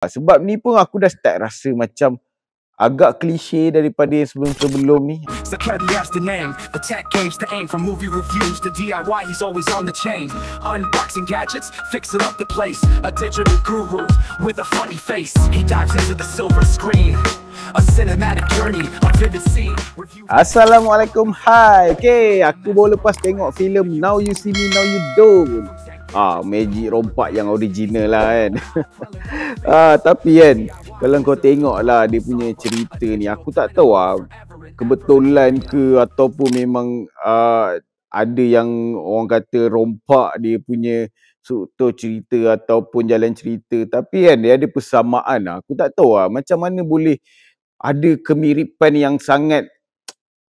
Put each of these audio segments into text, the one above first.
Sebab ni pun aku dah start rasa macam agak klise daripada yang sebelum-sebelum ni. Security has the name, the tech gauge, the aim. From movie reviews to DIY, he's always on the chain. Unboxing gadgets, fixing up the place. A digital guru with a funny face. He dives into the silver screen. A cinematic journey, a vivid scene. Assalamualaikum, hai. Okay, aku baru lepas tengok filem Now You See Me Now You Don't. Magic rompak yang original lah kan. Tapi kan, kalau kau tengok lah dia punya cerita ni, aku tak tahu kebetulan ke ataupun memang ada yang orang kata rompak dia punya struktur cerita ataupun jalan cerita. Tapi kan dia ada persamaan lah. Aku tak tahu macam mana boleh ada kemiripan yang sangat.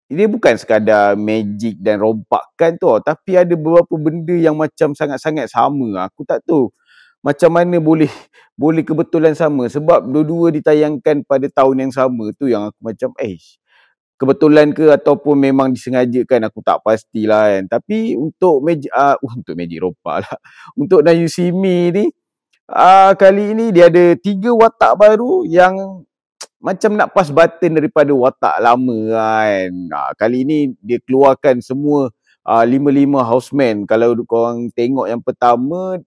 Dia bukan sekadar magic dan rompakan tu, tapi ada beberapa benda yang macam sangat-sangat sama. Aku tak tahu macam mana boleh kebetulan sama, sebab dua-dua ditayangkan pada tahun yang sama. Tu yang aku macam kebetulan ke ataupun memang disengajakan, aku tak pastilah kan. Tapi untuk magic rompak lah, untuk Now You See Me ni, kali ini dia ada 3 watak baru yang macam nak pass button daripada watak lama kan. Kali ini dia keluarkan semua 5 houseman. Kalau korang tengok yang pertama,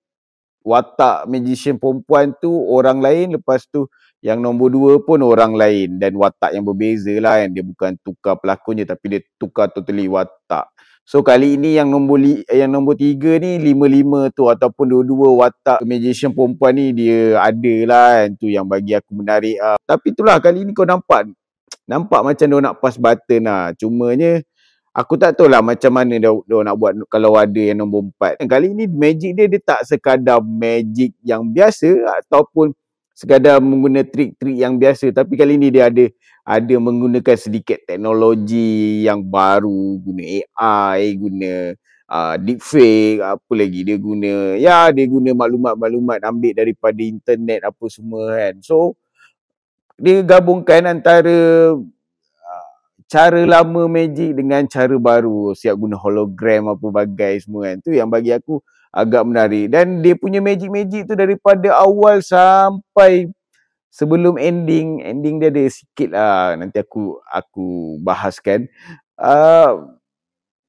watak magician perempuan tu orang lain, lepas tu yang nombor 2 pun orang lain dan watak yang berbeza lah kan. Dia bukan tukar pelakon je, tapi dia tukar totally watak. So kali ini yang nombor 3 ni 5 tu ataupun dua-dua watak magician perempuan ni dia ada lah kan. Tu yang bagi aku menarik Tapi itulah, kali ni kau nampak macam dia nak pass button lah. Cumanya aku tak tahu lah macam mana dia nak buat kalau ada yang nombor 4. Kali ni magic dia tak sekadar magic yang biasa ataupun sekadar menggunakan trik-trik yang biasa, tapi kali ni dia ada menggunakan sedikit teknologi yang baru, guna AI, guna deepfake, apa lagi dia guna. Dia guna maklumat-maklumat ambil daripada internet apa semua kan. So dia gabungkan antara cara lama magic dengan cara baru, siap guna hologram apa bagai semua kan. Tu yang bagi aku agak menarik. Dan dia punya magic tu daripada awal sampai sebelum ending dia ada sikit lah, nanti aku bahaskan.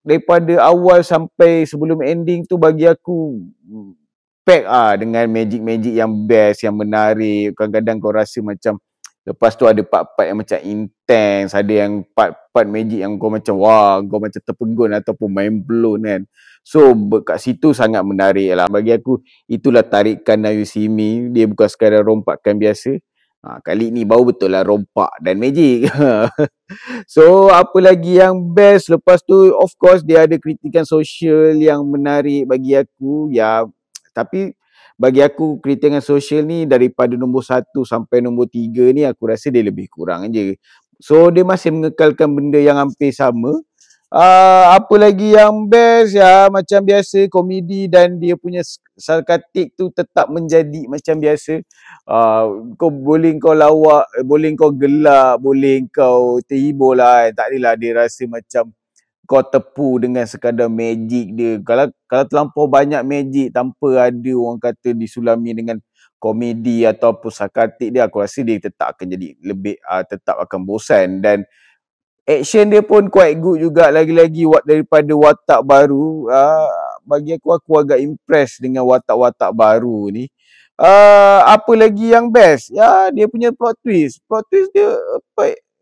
Daripada awal sampai sebelum ending tu bagi aku pack dengan magic yang best, yang menarik. Kadang-kadang kau rasa macam lepas tu ada part-part yang macam intense, ada yang part-part magic yang kau macam kau macam terpegun ataupun mind blown kan. So kat situ sangat menarik lah. Bagi aku itulah tarikan Now You See Me. Dia bukan sekadar rompakan biasa. Kali ni baru betul lah rompak dan magic. So apa lagi yang best? Lepas tu of course dia ada kritikan sosial yang menarik bagi aku. Tapi bagi aku kritikan sosial ni daripada nombor 1 sampai nombor 3 ni aku rasa dia lebih kurang je. So dia masih mengekalkan benda yang hampir sama. Apa lagi yang best? Macam biasa komedi dan dia punya sarkastik tu tetap menjadi macam biasa. Boleh kau lawak, boleh kau gelak, boleh kau terhibur lah. Tak adalah dia rasa macam kau tepu dengan sekadar magic dia. Kalau terlampau banyak magic tanpa ada orang kata disulami dengan komedi ataupun sarkastik dia, aku rasa dia tetap akan jadi lebih tetap akan bosan. Dan action dia pun quite good juga, lagi-lagi daripada watak baru. Bagi aku agak impress dengan watak-watak baru ni. Apa lagi yang best? Dia punya plot twist dia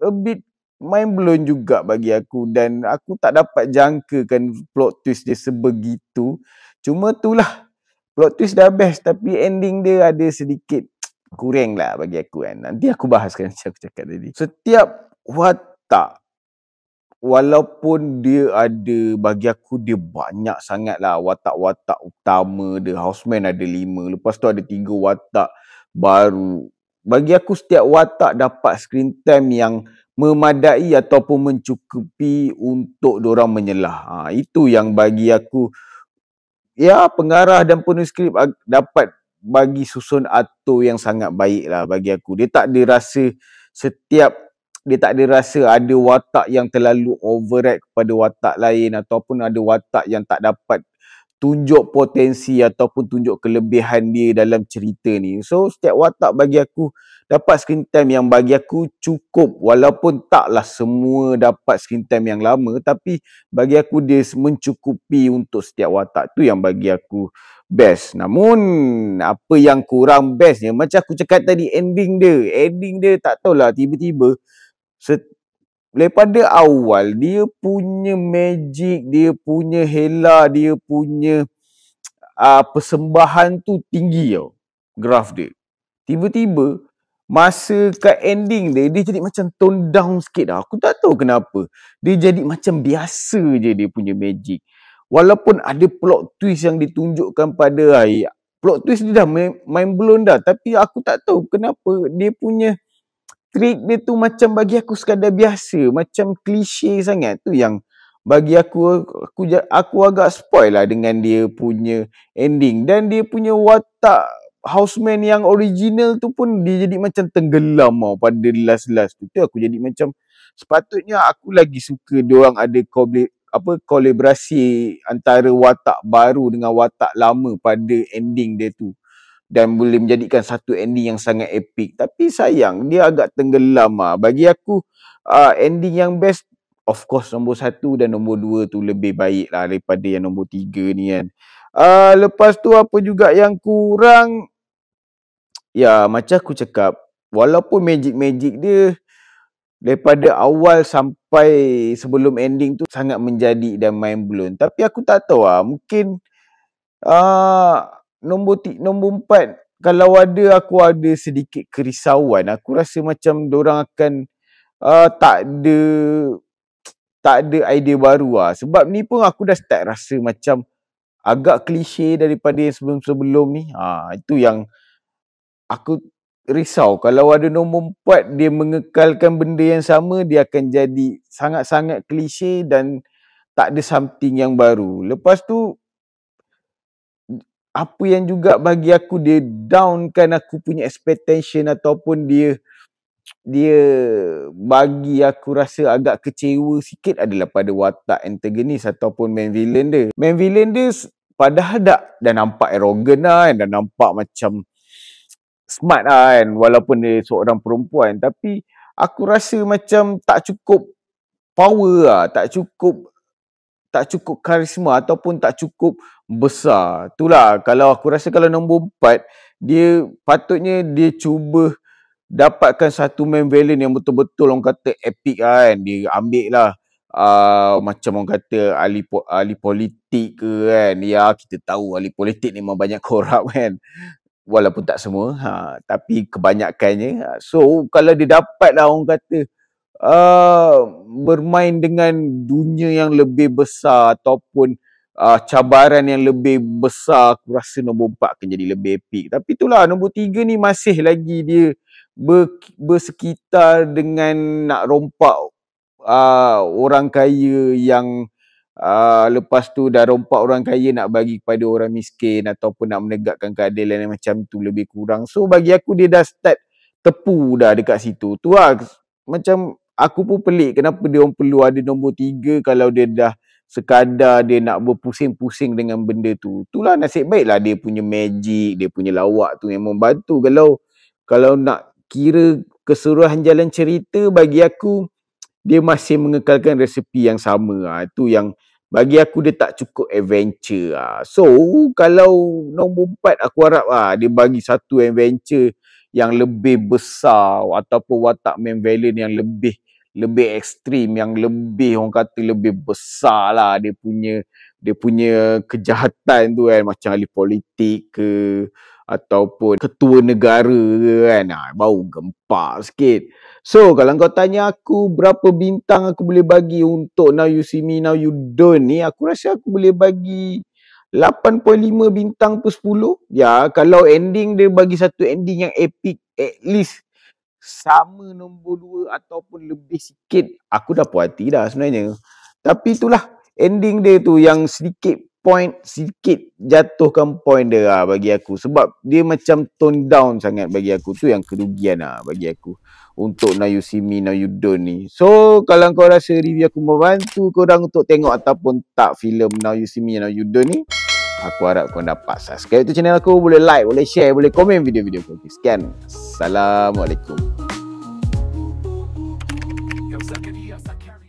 a bit mind blown juga bagi aku, dan aku tak dapat jangkakan plot twist dia sebegitu. Cuma itulah, plot twist dah best tapi ending dia ada sedikit kurang lah bagi aku kan. Nanti aku bahaskan macam aku cakap tadi. Setiap watak, walaupun dia ada, bagi aku dia banyak sangat lah watak-watak utama dia. Houseman ada 5, lepas tu ada 3 watak baru. Bagi aku setiap watak dapat screen time yang memadai ataupun mencukupi untuk diorang menyelah. Itu yang bagi aku pengarah dan penulis skrip dapat bagi susun atur yang sangat baik lah bagi aku. Dia tak ada rasa ada watak yang terlalu override kepada watak lain, ataupun ada watak yang tak dapat tunjuk potensi ataupun tunjuk kelebihan dia dalam cerita ni. So setiap watak bagi aku dapat screen time yang bagi aku cukup, walaupun taklah semua dapat screen time yang lama, tapi bagi aku dia mencukupi untuk setiap watak. Tu yang bagi aku best. Namun apa yang kurang bestnya, macam aku cakap tadi, ending dia tak tahulah, tiba-tiba daripada awal dia punya magic, dia punya hela, dia punya persembahan tu tinggi tau, graf dia. Tiba-tiba masa kat ending dia jadi macam tone down sikit dah. Aku tak tahu kenapa. Dia jadi macam biasa je dia punya magic. Walaupun ada plot twist yang ditunjukkan pada akhir. Plot twist dia dah mind blown dah. Tapi aku tak tahu kenapa dia punya trik dia tu macam bagi aku sekadar biasa, macam klise sangat. Tu yang bagi aku agak spoil lah dengan dia punya ending. Dan dia punya watak houseman yang original tu pun dia jadi macam tenggelam tau pada last-last tu. Tu aku jadi macam, sepatutnya aku lagi suka diorang ada kolaborasi antara watak baru dengan watak lama pada ending dia tu, dan boleh menjadikan satu ending yang sangat epic. Tapi sayang dia agak tenggelam lah. Bagi aku ending yang best, of course nombor 1 dan nombor 2 tu lebih baik lah daripada yang nombor 3 ni kan. Lepas tu apa juga yang kurang, ya macam aku cakap, walaupun magic dia daripada awal sampai sebelum ending tu sangat menjadi dan mind blown. Tapi aku tak tahu lah, mungkin nombor 4, kalau aku ada sedikit kerisauan. Aku rasa macam diorang akan tak ada idea baru lah. Sebab ni pun aku dah start rasa macam agak klise daripada yang sebelum-sebelum ni. Itu yang aku risau. Kalau ada nombor 4 dia mengekalkan benda yang sama, dia akan jadi sangat-sangat klise dan tak ada something yang baru. Lepas tu apa yang juga bagi aku dia downkan aku punya expectation, ataupun dia bagi aku rasa agak kecewa sikit adalah pada watak antagonis ataupun main villain dia. Main villain dia padahal dah nampak arrogant lah kan, dah nampak macam smart lah kan, walaupun dia seorang perempuan. Tapi aku rasa macam tak cukup power lah, tak cukup karisma ataupun tak cukup besar. Itulah kalau aku rasa kalau nombor 4 dia patutnya dia cuba dapatkan satu main villain yang betul-betul orang kata epic kan. Dia ambil lah macam orang kata ahli politik ke kan. Ya kita tahu ahli politik ni memang banyak korup kan. Walaupun tak semua, tapi kebanyakannya. So kalau dia dapat lah orang kata bermain dengan dunia yang lebih besar ataupun cabaran yang lebih besar, aku rasa nombor 4 akan jadi lebih epic. Tapi itulah, nombor 3 ni masih lagi dia bersekitar dengan nak rompak orang kaya yang lepas tu dah rompak orang kaya nak bagi kepada orang miskin, ataupun nak menegakkan keadilan yang macam tu lebih kurang. So bagi aku dia dah start tepu dah dekat situ. Tu lah macam aku pun pelik kenapa dia orang perlu ada nombor 3 kalau dia dah sekadar dia nak berpusing-pusing dengan benda tu. Itulah nasib baiklah dia punya magic, dia punya lawak tu yang membantu. Kalau nak kira keseluruhan jalan cerita, bagi aku dia masih mengekalkan resepi yang sama. Itu yang bagi aku dia tak cukup adventure. So kalau nombor 4 aku harap dia bagi satu adventure yang lebih besar, ataupun watak main villain yang lebih ekstrim, yang lebih orang kata lebih besar lah dia punya kejahatan tu kan, macam ahli politik ke ataupun ketua negara ke kan, baru gempak sikit. So kalau kau tanya aku berapa bintang aku boleh bagi untuk Now You See Me Now You Don't ni, aku rasa aku boleh bagi 8.5 bintang per 10. Ya, kalau ending dia bagi satu ending yang epic, at least sama nombor 2 ataupun lebih sikit, aku dah puas hati dah sebenarnya. Tapi itulah ending dia tu yang sedikit jatuhkan point dia bagi aku. Sebab dia macam tone down sangat bagi aku. Tu yang kerugian bagi aku untuk Now You See Me Now You Don't ni. So kalau kau rasa review aku membantu korang untuk tengok ataupun tak filem Now You See Me Now You Don't ni, Aku harap kau dapat subscribe tu channel aku. Boleh like, boleh share, boleh komen video-video aku. Sekian. Assalamualaikum. Yo, suck it, yes, I can.